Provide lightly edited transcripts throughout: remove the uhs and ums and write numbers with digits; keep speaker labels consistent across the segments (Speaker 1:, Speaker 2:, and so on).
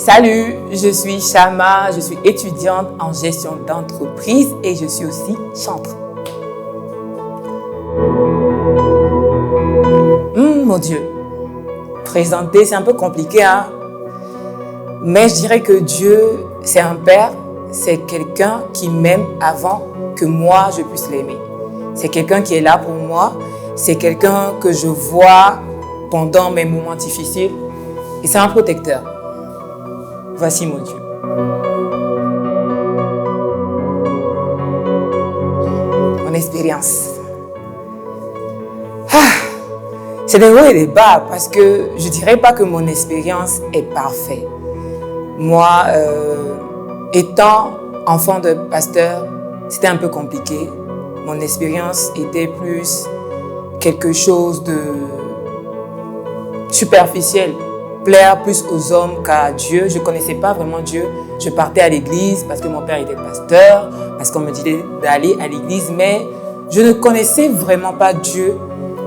Speaker 1: Salut, je suis Chama, je suis étudiante en gestion d'entreprise et je suis aussi chanteuse. Mon Dieu, présenter c'est un peu compliqué, hein? Mais je dirais que Dieu, c'est un père, c'est quelqu'un qui m'aime avant que moi je puisse l'aimer. C'est quelqu'un qui est là pour moi, c'est quelqu'un que je vois pendant mes moments difficiles et c'est un protecteur. Voici mon Dieu. Mon expérience. C'est des hauts et des bas parce que je ne dirais pas que mon expérience est parfaite. Moi, étant enfant de pasteur, c'était un peu compliqué. Mon expérience était plus quelque chose de superficiel. Plaire plus aux hommes qu'à Dieu. Je ne connaissais pas vraiment Dieu. Je partais à l'église parce que mon père était pasteur, parce qu'on me disait d'aller à l'église, mais je ne connaissais vraiment pas Dieu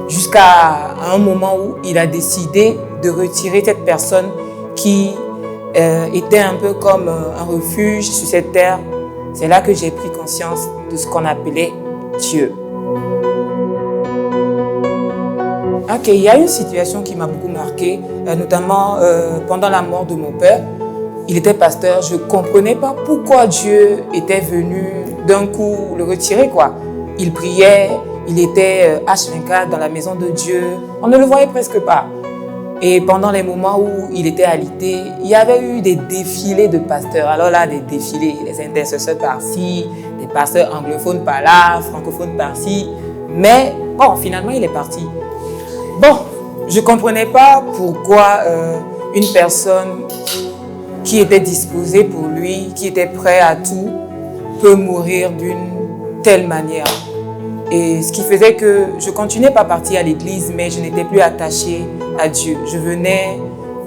Speaker 1: jusqu'à un moment où il a décidé de retirer cette personne qui était un peu comme un refuge sur cette terre. C'est là que j'ai pris conscience de ce qu'on appelait Dieu. Ok, il y a une situation qui m'a beaucoup marquée, notamment pendant la mort de mon père. Il était pasteur, je ne comprenais pas pourquoi Dieu était venu d'un coup le retirer, quoi. Il priait, il était H24 dans la maison de Dieu, on ne le voyait presque pas. Et pendant les moments où il était alité, il y avait eu des défilés de pasteurs. Alors là, des défilés, les intercesseurs par-ci, des pasteurs anglophones par-là, francophones par-ci. Mais bon, finalement, il est parti. Bon, je ne comprenais pas pourquoi une personne qui était disposée pour lui, qui était prêt à tout, peut mourir d'une telle manière. Et ce qui faisait que je continuais pas partir à l'église, mais je n'étais plus attachée à Dieu. Je venais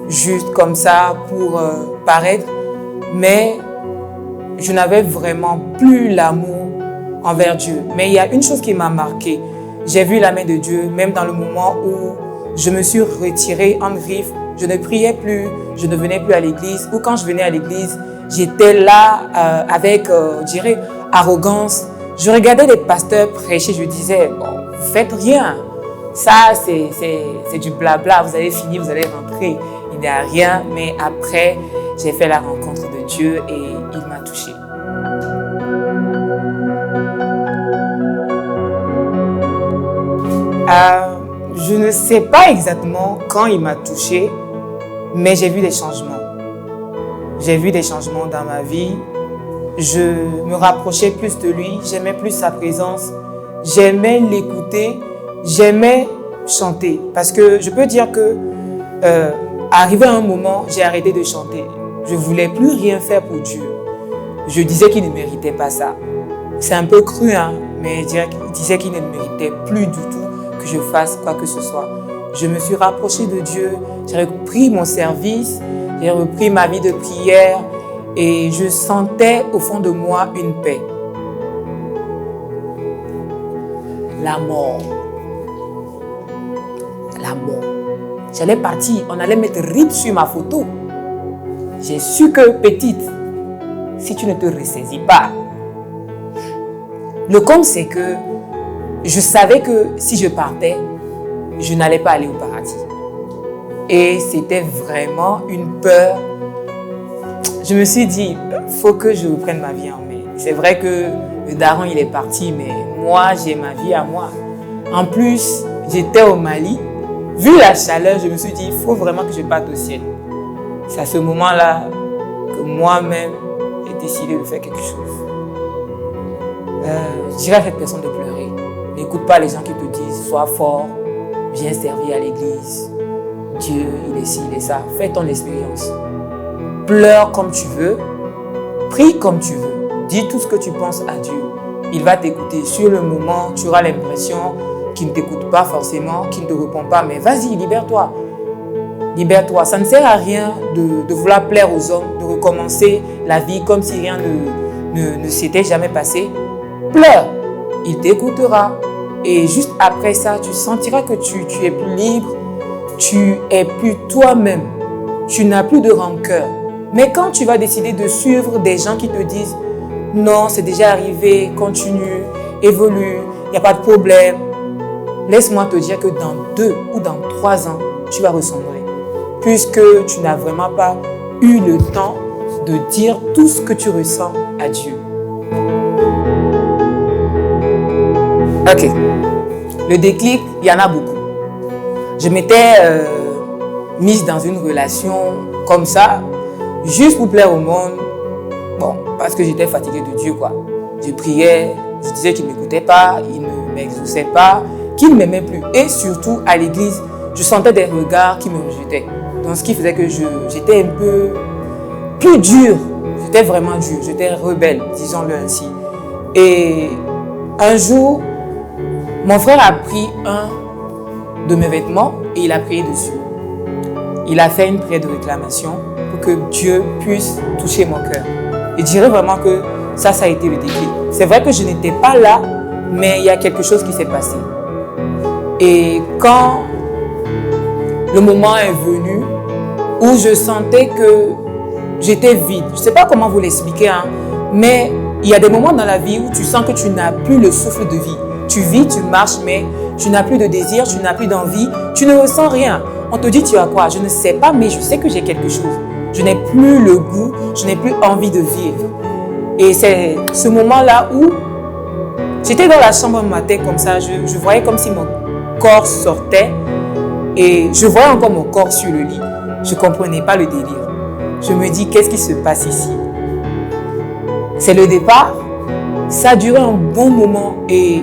Speaker 1: juste comme ça pour paraître, mais je n'avais vraiment plus l'amour envers Dieu. Mais il y a une chose qui m'a marquée. J'ai vu la main de Dieu, même dans le moment où je me suis retirée en griffe, je ne priais plus, je ne venais plus à l'église. Ou quand je venais à l'église, j'étais là avec, je dirais, arrogance. Je regardais les pasteurs prêcher, je disais, bon, vous faites rien. Ça, c'est du blabla, vous allez finir, vous allez rentrer. Il n'y a rien, mais après, j'ai fait la rencontre de Dieu et il m'a touchée. Je ne sais pas exactement quand il m'a touchée, mais j'ai vu des changements. J'ai vu des changements dans ma vie. Je me rapprochais plus de lui, j'aimais plus sa présence, j'aimais l'écouter, j'aimais chanter. Parce que je peux dire que, arrivé à un moment, j'ai arrêté de chanter. Je ne voulais plus rien faire pour Dieu. Je disais qu'il ne méritait pas ça. C'est un peu cru, hein, mais je disais qu'il ne méritait plus du tout que je fasse quoi que ce soit. Je me suis rapprochée de Dieu, j'ai repris mon service, j'ai repris ma vie de prière et je sentais au fond de moi une paix. La mort. La mort. J'allais partir, on allait mettre RIP sur ma photo. J'ai su que, petite, si tu ne te ressaisis pas, le compte c'est que je savais que si je partais, je n'allais pas aller au paradis. Et c'était vraiment une peur. Je me suis dit, il faut que je reprenne ma vie en main. C'est vrai que le daron, il est parti, mais moi, j'ai ma vie à moi. En plus, j'étais au Mali. Vu la chaleur, je me suis dit, il faut vraiment que je parte au ciel. C'est à ce moment-là que moi-même, j'ai décidé de faire quelque chose. Je dirais à cette personne de pleurer. N'écoute pas les gens qui te disent, sois fort, viens servir à l'église. Dieu, il est ci, il est ça. Fais ton expérience. Pleure comme tu veux, prie comme tu veux. Dis tout ce que tu penses à Dieu. Il va t'écouter. Sur le moment, tu auras l'impression qu'il ne t'écoute pas forcément, qu'il ne te répond pas. Mais vas-y, libère-toi. Libère-toi. Ça ne sert à rien de vouloir plaire aux hommes, de recommencer la vie comme si rien ne s'était jamais passé. Pleure. Il t'écoutera. Et juste après ça, tu sentiras que tu es plus libre. Tu es plus toi-même. Tu n'as plus de rancœur. Mais quand tu vas décider de suivre des gens qui te disent « Non, c'est déjà arrivé, continue, évolue, il n'y a pas de problème », laisse-moi te dire que dans 2 ou dans 3 ans, tu vas ressombrer. Puisque tu n'as vraiment pas eu le temps de dire tout ce que tu ressens à Dieu. Ok. Le déclic, il y en a beaucoup. Je m'étais mise dans une relation comme ça, juste pour plaire au monde. Bon, parce que j'étais fatiguée de Dieu, quoi. Je priais, je disais qu'il ne m'écoutait pas, il ne m'exauçait pas, qu'il ne m'aimait plus. Et surtout, à l'église, je sentais des regards qui me rejetaient. Donc, ce qui faisait que j'étais un peu plus dure. J'étais vraiment dure, j'étais rebelle, disons-le ainsi. Et un jour, mon frère a pris un de mes vêtements et il a prié dessus. Il a fait une prière de réclamation pour que Dieu puisse toucher mon cœur. Et je dirais vraiment que ça a été le déclic. C'est vrai que je n'étais pas là, mais il y a quelque chose qui s'est passé. Et quand le moment est venu où je sentais que j'étais vide, je ne sais pas comment vous l'expliquer, hein, mais il y a des moments dans la vie où tu sens que tu n'as plus le souffle de vie. Tu vis, tu marches, mais tu n'as plus de désir, tu n'as plus d'envie, tu ne ressens rien. On te dit tu as quoi? Je ne sais pas, mais je sais que j'ai quelque chose. Je n'ai plus le goût, je n'ai plus envie de vivre. Et c'est ce moment-là où j'étais dans la chambre un matin comme ça, je voyais comme si mon corps sortait et je voyais encore mon corps sur le lit. Je ne comprenais pas le délire. Je me dis, qu'est-ce qui se passe ici? C'est le départ. Ça a duré un bon moment et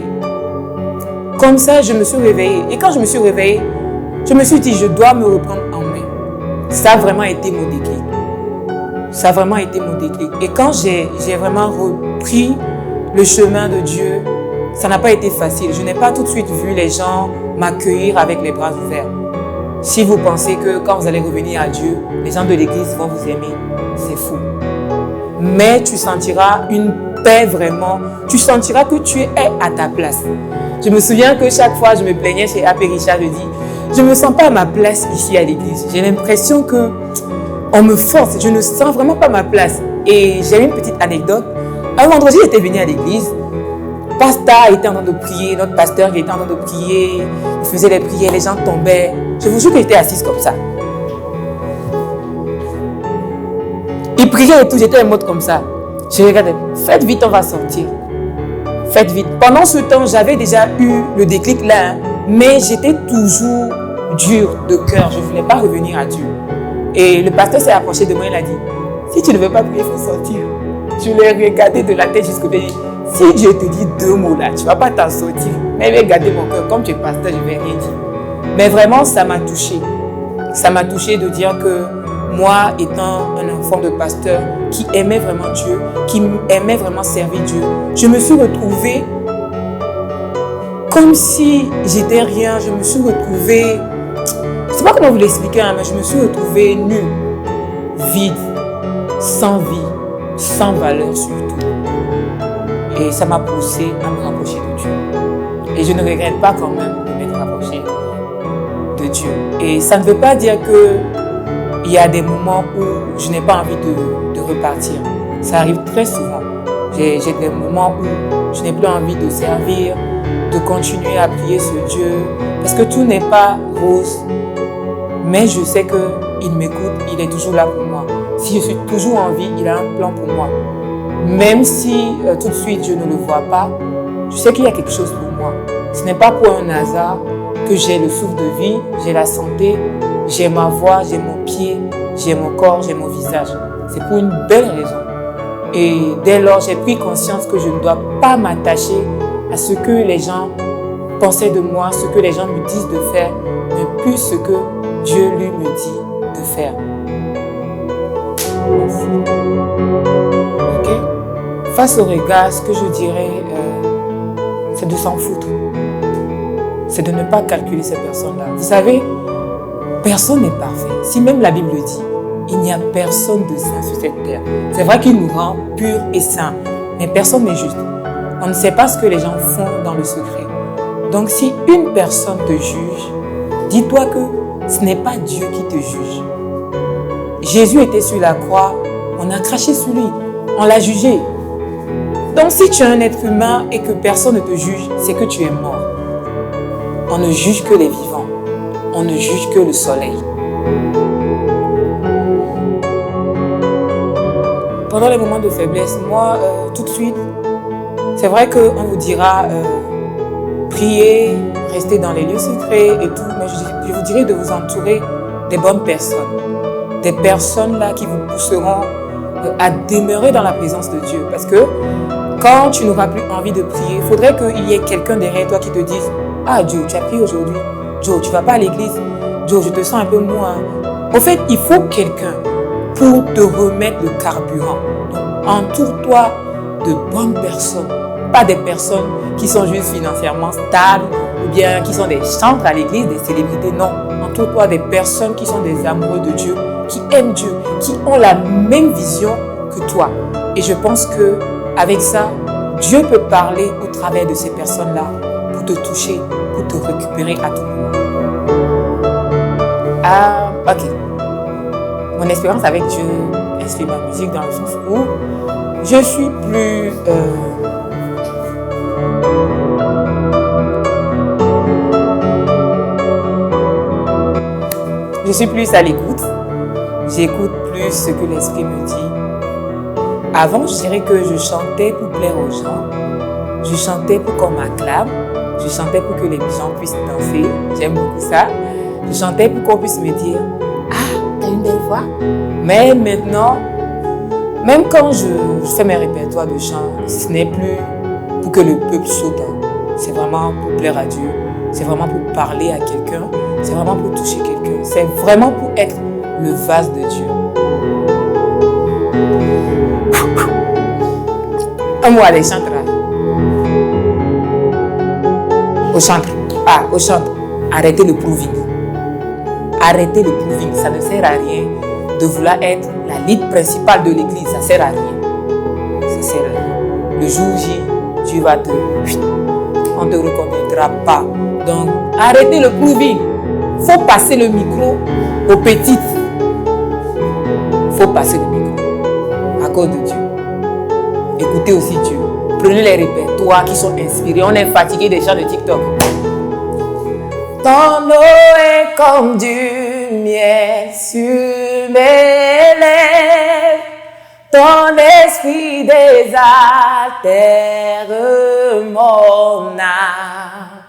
Speaker 1: comme ça, je me suis réveillée. Et quand je me suis réveillée, je me suis dit, je dois me reprendre en main. Ça a vraiment été mon déclic. Ça a vraiment été mon déclic. Et quand j'ai vraiment repris le chemin de Dieu, ça n'a pas été facile. Je n'ai pas tout de suite vu les gens m'accueillir avec les bras ouverts. Si vous pensez que quand vous allez revenir à Dieu, les gens de l'église vont vous aimer, c'est fou. Mais tu sentiras une paix vraiment. Tu sentiras que tu es à ta place. Je me souviens que chaque fois je me plaignais chez Apéricha, je dis, je ne me sens pas à ma place ici à l'église. J'ai l'impression qu'on me force. Je ne sens vraiment pas ma place. Et j'ai une petite anecdote. Un vendredi, j'étais venue à l'église. Pasteur était en train de prier, notre pasteur était en train de prier, il faisait les prières, les gens tombaient. Je vous jure que j'étais assise comme ça. Il priait et tout, j'étais en mode comme ça. Je regardais, faites vite, on va sortir. Faites vite. Pendant ce temps, j'avais déjà eu le déclic là, hein, mais j'étais toujours dure de cœur. Je ne voulais pas revenir à Dieu. Et le pasteur s'est approché de moi, il a dit, si tu ne veux pas prier, il faut sortir. Je l'ai regardé de la tête jusqu'au pied. Si Dieu te dit 2 mots là, tu ne vas pas t'en sortir. Mais il va garder mon cœur. Comme tu es pasteur, je ne vais rien dire. Mais vraiment, ça m'a touché. Ça m'a touché de dire que moi, étant un enfant de pasteur qui aimait vraiment Dieu, qui aimait vraiment servir Dieu, je me suis retrouvée comme si j'étais rien. Je me suis retrouvée, je ne sais pas comment vous l'expliquer, hein, mais je me suis retrouvée nue, vide, sans vie, sans valeur surtout. Et ça m'a poussé à me rapprocher de Dieu. Et je ne regrette pas quand même de m'être rapproché de Dieu. Et ça ne veut pas dire qu'il y a des moments où je n'ai pas envie de repartir. Ça arrive très souvent. J'ai des moments où je n'ai plus envie de servir, de continuer à prier ce Dieu. Parce que tout n'est pas rose. Mais je sais qu'il m'écoute, il est toujours là pour moi. Si je suis toujours en vie, il a un plan pour moi. Même si tout de suite je ne le vois pas, je sais qu'il y a quelque chose pour moi. Ce n'est pas pour un hasard que j'ai le souffle de vie, j'ai la santé, j'ai ma voix, j'ai mon pied, j'ai mon corps, j'ai mon visage. C'est pour une belle raison. Et dès lors, j'ai pris conscience que je ne dois pas m'attacher à ce que les gens pensaient de moi, ce que les gens me disent de faire, mais plus ce que Dieu lui me dit de faire. Merci. Ok? Face au regard, ce que je dirais, c'est de s'en foutre. C'est de ne pas calculer ces personnes-là. Vous savez, personne n'est parfait. Si même la Bible dit, il n'y a personne de saint sur cette terre. C'est vrai qu'il nous rend purs et saints, mais personne n'est juste. On ne sait pas ce que les gens font dans le secret. Donc si une personne te juge, dis-toi que ce n'est pas Dieu qui te juge. Jésus était sur la croix, on a craché sur lui, on l'a jugé. Donc si tu es un être humain et que personne ne te juge, c'est que tu es mort. On ne juge que les vivants, on ne juge que le soleil. Pendant les moments de faiblesse, moi, tout de suite, c'est vrai qu'on vous dira prier, rester dans les lieux secrets et tout, mais je vous dirais de vous entourer des bonnes personnes. Des personnes là qui vous pousseront à demeurer dans la présence de Dieu. Parce que quand tu n'auras plus envie de prier, il faudrait qu'il y ait quelqu'un derrière toi qui te dise « Ah Joe, tu as prié aujourd'hui. Joe, tu ne vas pas à l'église. Joe, je te sens un peu mou. En fait, il faut quelqu'un pour te remettre le carburant. Donc, entoure-toi de bonnes personnes. Pas des personnes qui sont juste financièrement stables ou bien qui sont des chantres à l'église, des célébrités. Non, entoure-toi des personnes qui sont des amoureux de Dieu, qui aiment Dieu, qui ont la même vision que toi. Et je pense qu'avec ça, Dieu peut parler au travers de ces personnes-là pour te toucher, pour te récupérer à tout moment. Ok. Mon expérience avec Dieu inspire ma musique dans le sens où je suis plus... je suis plus à l'écoute. J'écoute plus ce que l'Esprit me dit. Avant, je dirais que je chantais pour plaire aux gens. Je chantais pour qu'on m'acclame. Je chantais pour que les gens puissent danser. J'aime beaucoup ça. Je chantais pour qu'on puisse me dire « Ah, t'as une belle voix ». Mais maintenant, même quand je fais mes répertoires de chant, ce n'est plus pour que le peuple saute. C'est vraiment pour plaire à Dieu. C'est vraiment pour parler à quelqu'un. C'est vraiment pour toucher quelqu'un. C'est vraiment pour être le vase de Dieu. Un mot à les chantres. Au chantre. Au chantre. Arrêtez le proving. Arrêtez le proving. Ça ne sert à rien de vouloir être la lead principale de l'église. Ça ne sert à rien. Ça sert à rien. Le jour J, Dieu va te... On ne te reconnaîtra pas. Donc, arrêtez le proving. Il faut passer le micro aux petites. Il faut passer le micro à cause de Dieu. Écoutez aussi Dieu. Prenez les répertoires qui sont inspirés. On est fatigué des chants de TikTok. Ton eau est comme du miel sur mes lèvres. Ton esprit désaltère mon âme.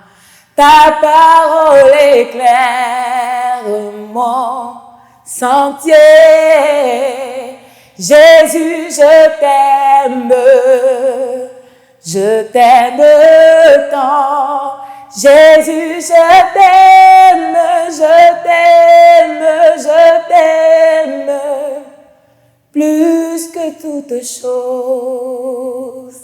Speaker 1: Ta parole éclaire mon sentier. Jésus, je t'aime tant. Jésus, je t'aime, plus que toute chose.